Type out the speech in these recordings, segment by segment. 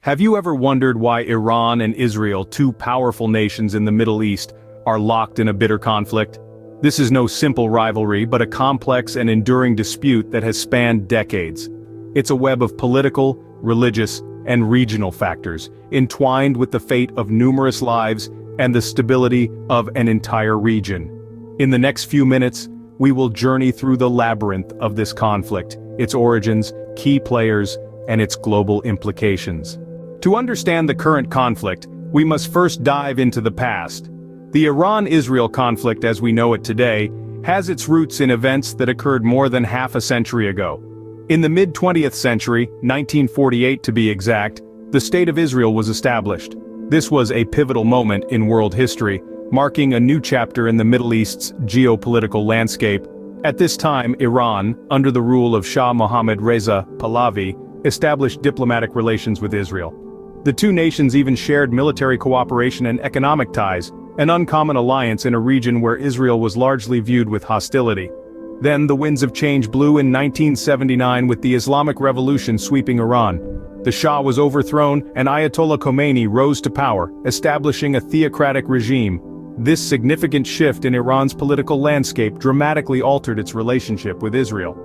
Have you ever wondered why Iran and Israel, two powerful nations in the Middle East, are locked in a bitter conflict? This is no simple rivalry but a complex and enduring dispute that has spanned decades. It's a web of political, religious, and regional factors, entwined with the fate of numerous lives and the stability of an entire region. In the next few minutes, we will journey through the labyrinth of this conflict, its origins, key players, and its global implications. To understand the current conflict, we must first dive into the past. The Iran-Israel conflict as we know it today has its roots in events that occurred more than half a century ago. In the mid-20th century, 1948 to be exact, the State of Israel was established. This was a pivotal moment in world history, marking a new chapter in the Middle East's geopolitical landscape. At this time, Iran, under the rule of Shah Mohammad Reza Pahlavi, established diplomatic relations with Israel. The two nations even shared military cooperation and economic ties, an uncommon alliance in a region where Israel was largely viewed with hostility. Then the winds of change blew in 1979 with the Islamic Revolution sweeping Iran. The Shah was overthrown and Ayatollah Khomeini rose to power, establishing a theocratic regime. This significant shift in Iran's political landscape dramatically altered its relationship with Israel.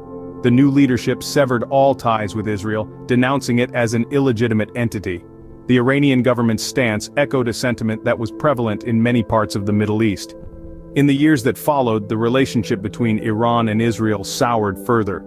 The new leadership severed all ties with Israel, denouncing it as an illegitimate entity. The Iranian government's stance echoed a sentiment that was prevalent in many parts of the Middle East. In the years that followed, the relationship between Iran and Israel soured further.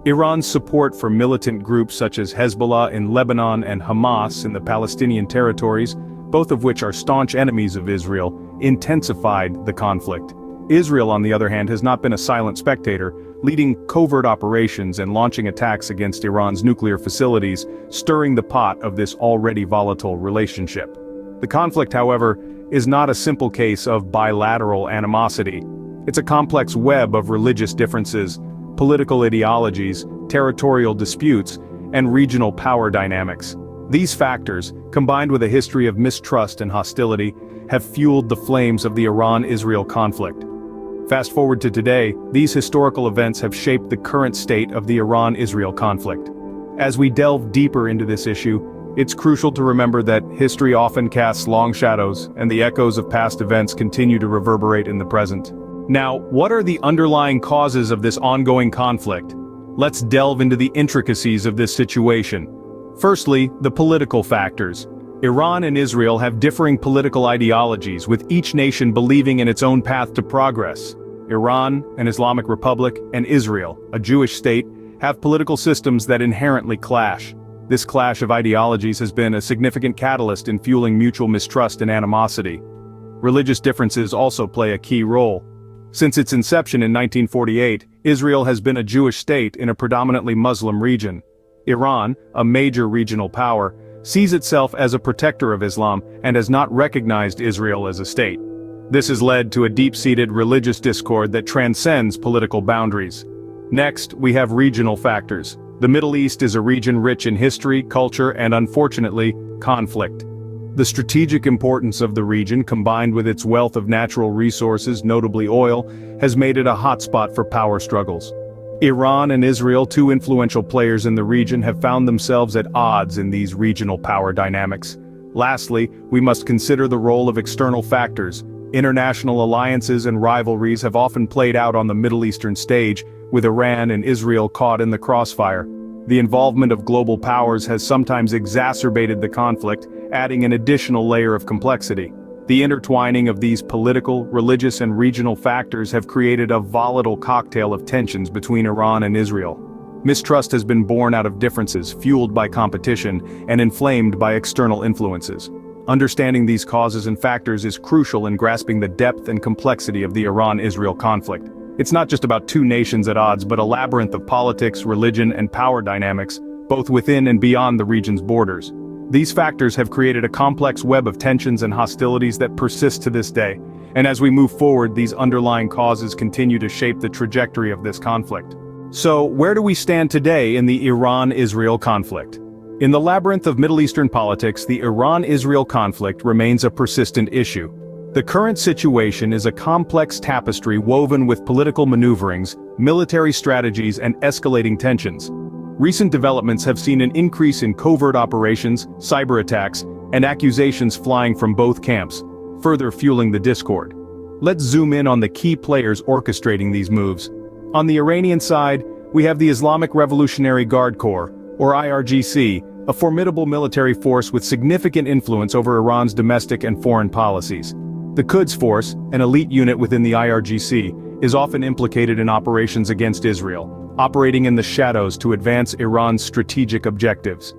Iran's support for militant groups such as Hezbollah in Lebanon and Hamas in the Palestinian territories, both of which are staunch enemies of Israel, intensified the conflict. Israel, on the other hand, has not been a silent spectator, leading covert operations and launching attacks against Iran's nuclear facilities, stirring the pot of this already volatile relationship. The conflict, however, is not a simple case of bilateral animosity. It's a complex web of religious differences, political ideologies, territorial disputes, and regional power dynamics. These factors, combined with a history of mistrust and hostility, have fueled the flames of the Iran-Israel conflict. Fast forward to today, these historical events have shaped the current state of the Iran-Israel conflict. As we delve deeper into this issue, it's crucial to remember that history often casts long shadows, and the echoes of past events continue to reverberate in the present. Now, what are the underlying causes of this ongoing conflict? Let's delve into the intricacies of this situation. Firstly, the political factors. Iran and Israel have differing political ideologies, with each nation believing in its own path to progress. Iran, an Islamic republic, and Israel, a Jewish state, have political systems that inherently clash. This clash of ideologies has been a significant catalyst in fueling mutual mistrust and animosity. Religious differences also play a key role. Since its inception in 1948, Israel has been a Jewish state in a predominantly Muslim region. Iran, a major regional power, sees itself as a protector of Islam and has not recognized Israel as a state. This has led to a deep-seated religious discord that transcends political boundaries. Next, we have regional factors. The Middle East is a region rich in history, culture, and unfortunately, conflict. The strategic importance of the region, combined with its wealth of natural resources, notably oil, has made it a hotspot for power struggles. Iran and Israel, two influential players in the region, have found themselves at odds in these regional power dynamics. Lastly, we must consider the role of external factors. International alliances and rivalries have often played out on the Middle Eastern stage, with Iran and Israel caught in the crossfire. The involvement of global powers has sometimes exacerbated the conflict, adding an additional layer of complexity. The intertwining of these political, religious, and regional factors have created a volatile cocktail of tensions between Iran and Israel. Mistrust has been born out of differences, fueled by competition, and inflamed by external influences. Understanding these causes and factors is crucial in grasping the depth and complexity of the Iran-Israel conflict. It's not just about two nations at odds, but a labyrinth of politics, religion, and power dynamics, both within and beyond the region's borders. These factors have created a complex web of tensions and hostilities that persist to this day. And as we move forward, these underlying causes continue to shape the trajectory of this conflict. So, where do we stand today in the Iran-Israel conflict? In the labyrinth of Middle Eastern politics, the Iran-Israel conflict remains a persistent issue. The current situation is a complex tapestry woven with political maneuverings, military strategies, and escalating tensions. Recent developments have seen an increase in covert operations, cyber attacks, and accusations flying from both camps, further fueling the discord. Let's zoom in on the key players orchestrating these moves. On the Iranian side, we have the Islamic Revolutionary Guard Corps, or IRGC, a formidable military force with significant influence over Iran's domestic and foreign policies. The Quds Force, an elite unit within the IRGC, is often implicated in operations against Israel, operating in the shadows to advance Iran's strategic objectives.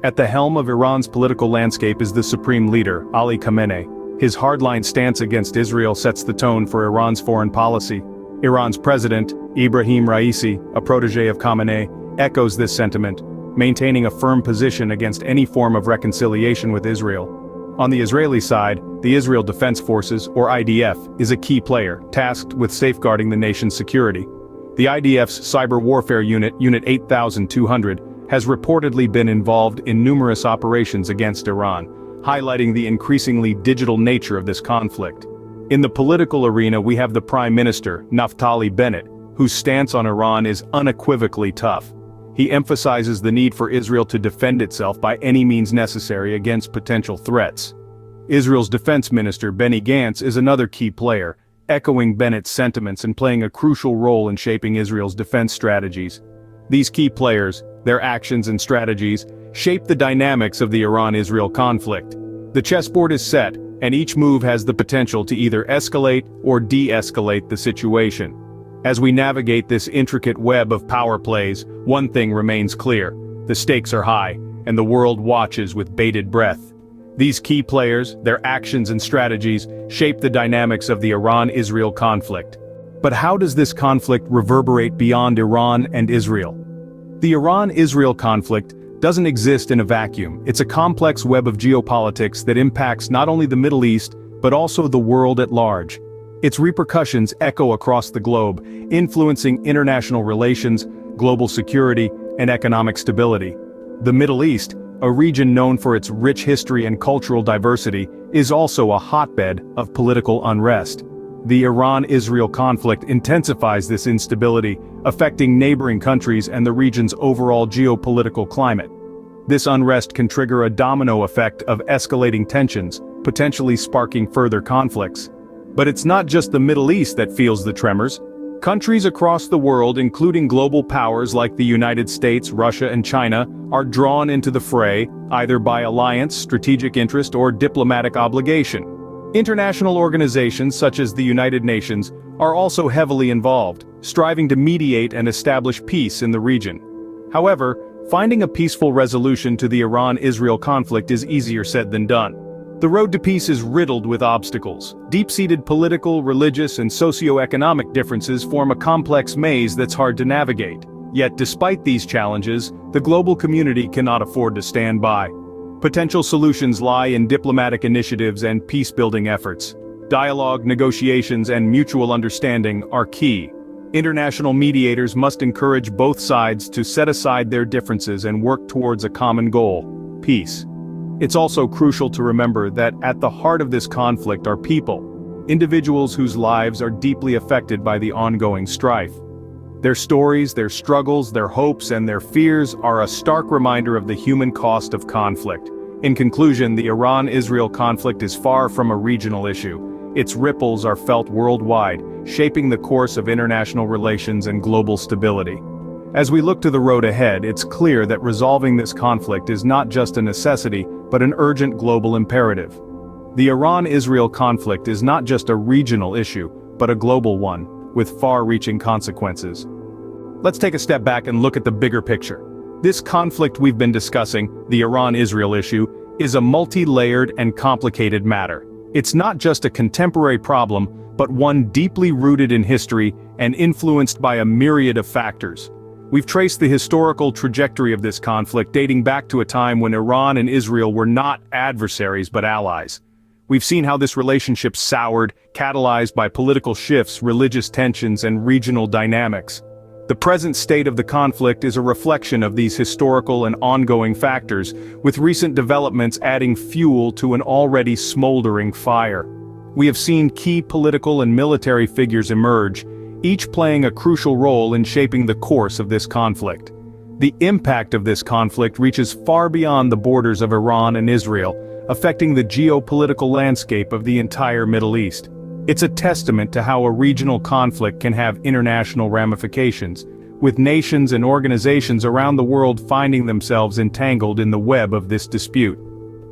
At the helm of Iran's political landscape is the supreme leader, Ali Khamenei. His hardline stance against Israel sets the tone for Iran's foreign policy. Iran's president, Ibrahim Raisi, a protege of Khamenei, echoes this sentiment, maintaining a firm position against any form of reconciliation with Israel. On the Israeli side, the Israel Defense Forces, or IDF, is a key player, tasked with safeguarding the nation's security. The IDF's cyber warfare unit, Unit 8200, has reportedly been involved in numerous operations against Iran, highlighting the increasingly digital nature of this conflict. In the political arena, we have the Prime Minister, Naftali Bennett, whose stance on Iran is unequivocally tough. He emphasizes the need for Israel to defend itself by any means necessary against potential threats. Israel's Defense Minister, Benny Gantz, is another key player, echoing Bennett's sentiments and playing a crucial role in shaping Israel's defense strategies. These key players, their actions and strategies, shape the dynamics of the Iran-Israel conflict. The chessboard is set, and each move has the potential to either escalate or de-escalate the situation. As we navigate this intricate web of power plays, one thing remains clear: the stakes are high, and the world watches with bated breath. These key players, their actions and strategies, shape the dynamics of the Iran-Israel conflict. But how does this conflict reverberate beyond Iran and Israel? The Iran-Israel conflict doesn't exist in a vacuum. It's a complex web of geopolitics that impacts not only the Middle East, but also the world at large. Its repercussions echo across the globe, influencing international relations, global security, and economic stability. The Middle East, a region known for its rich history and cultural diversity, is also a hotbed of political unrest. The Iran-Israel conflict intensifies this instability, affecting neighboring countries and the region's overall geopolitical climate. This unrest can trigger a domino effect of escalating tensions, potentially sparking further conflicts. But it's not just the Middle East that feels the tremors. Countries across the world, including global powers like the United States, Russia, and China, are drawn into the fray, either by alliance, strategic interest, or diplomatic obligation. International organizations such as the United Nations are also heavily involved, striving to mediate and establish peace in the region. However, finding a peaceful resolution to the Iran-Israel conflict is easier said than done. The road to peace is riddled with obstacles. Deep-seated political, religious, and socio-economic differences form a complex maze that's hard to navigate. Yet despite these challenges, the global community cannot afford to stand by. Potential solutions lie in diplomatic initiatives and peace-building efforts. Dialogue, negotiations, and mutual understanding are key. International mediators must encourage both sides to set aside their differences and work towards a common goal: peace. It's also crucial to remember that at the heart of this conflict are people, individuals whose lives are deeply affected by the ongoing strife. Their stories, their struggles, their hopes, and their fears are a stark reminder of the human cost of conflict. In conclusion, the Iran-Israel conflict is far from a regional issue. Its ripples are felt worldwide, shaping the course of international relations and global stability. As we look to the road ahead, it's clear that resolving this conflict is not just a necessity, but an urgent global imperative. The Iran-Israel conflict is not just a regional issue, but a global one, with far-reaching consequences. Let's take a step back and look at the bigger picture. This conflict we've been discussing, the Iran-Israel issue, is a multi-layered and complicated matter. It's not just a contemporary problem, but one deeply rooted in history and influenced by a myriad of factors. We've traced the historical trajectory of this conflict dating back to a time when Iran and Israel were not adversaries but allies. We've seen how this relationship soured, catalyzed by political shifts, religious tensions, and regional dynamics. The present state of the conflict is a reflection of these historical and ongoing factors, with recent developments adding fuel to an already smoldering fire. We have seen key political and military figures emerge, each playing a crucial role in shaping the course of this conflict. The impact of this conflict reaches far beyond the borders of Iran and Israel, affecting the geopolitical landscape of the entire Middle East. It's a testament to how a regional conflict can have international ramifications, with nations and organizations around the world finding themselves entangled in the web of this dispute.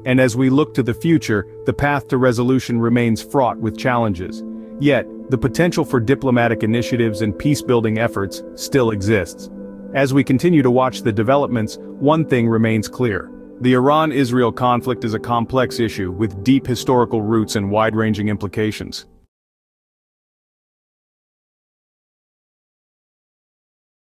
And as we look to the future, the path to resolution remains fraught with challenges. Yet, the potential for diplomatic initiatives and peace-building efforts still exists. As we continue to watch the developments, one thing remains clear. The Iran-Israel conflict is a complex issue with deep historical roots and wide-ranging implications.